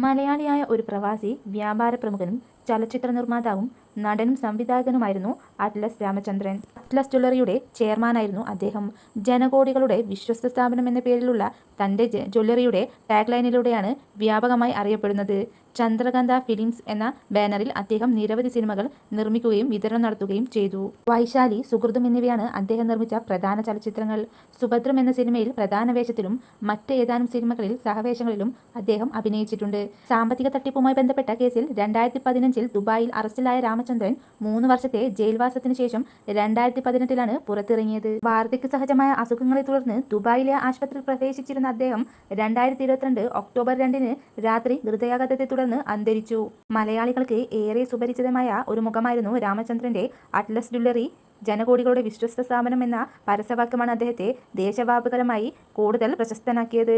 മലയാളിയായ ഒരു പ്രവാസി വ്യാപാര പ്രമുഖനും ചലച്ചിത്ര നിർമ്മാതാവും നടനും സംവിധായകനുമായിരുന്നു അറ്റ്ലസ് രാമചന്ദ്രൻ. അറ്റ്ലസ് ജ്വല്ലറിയുടെ ചെയർമാനായിരുന്നു അദ്ദേഹം. ജനകോടികളുടെ വിശ്വസ്ത സ്ഥാപനം എന്ന പേരിലുള്ള തൻ്റെ ജ്വല്ലറിയുടെ ടാഗ്ലൈനിലൂടെയാണ് വ്യാപകമായി അറിയപ്പെടുന്നത്. ചന്ദ്രകന്ത ഫിലിംസ് എന്ന ബാനറിൽ അദ്ദേഹം നിരവധി സിനിമകൾ നിർമ്മിക്കുകയും വിതരണം നടത്തുകയും ചെയ്തു. വൈശാലി, സുഹൃതം എന്നിവയാണ് അദ്ദേഹം നിർമ്മിച്ച പ്രധാന ചലച്ചിത്രങ്ങൾ. സുഭദ്രം എന്ന സിനിമയിൽ പ്രധാന വേഷത്തിലും മറ്റ് ഏതാനും സിനിമകളിൽ സഹവേഷങ്ങളിലും അദ്ദേഹം അഭിനയിച്ചിട്ടുണ്ട്. സാമ്പത്തിക തട്ടിപ്പുമായി ബന്ധപ്പെട്ട കേസിൽ 2015 ദുബായിൽ അറസ്റ്റിലായ രാമചന്ദ്രൻ 3 വർഷത്തെ ജയിൽവാസത്തിന് ശേഷം 2018 പുറത്തിറങ്ങിയത്. വാർദ്ധക്യ സഹജമായ അസുഖങ്ങളെ തുടർന്ന് ദുബായിലെ ആശുപത്രിയിൽ പ്രവേശിച്ചിരുന്ന അദ്ദേഹം 2022 ഒക്ടോബർ 2 രാത്രി ഹൃദയാഘാതത്തെ തുടർന്ന് അന്തരിച്ചു. മലയാളികൾക്ക് ഏറെ സുപരിചിതമായ ഒരു മുഖമായിരുന്നു രാമചന്ദ്രന്റെ. അറ്റ്ലസ് ജ്വല്ലറി ജനകോടികളുടെ വിശ്വസ്ത സ്ഥാപനം എന്ന പരസ്യവാക്യമാണ് അദ്ദേഹത്തെ ദേശവ്യാപകമായി കൂടുതൽ പ്രശസ്തനാക്കിയത്.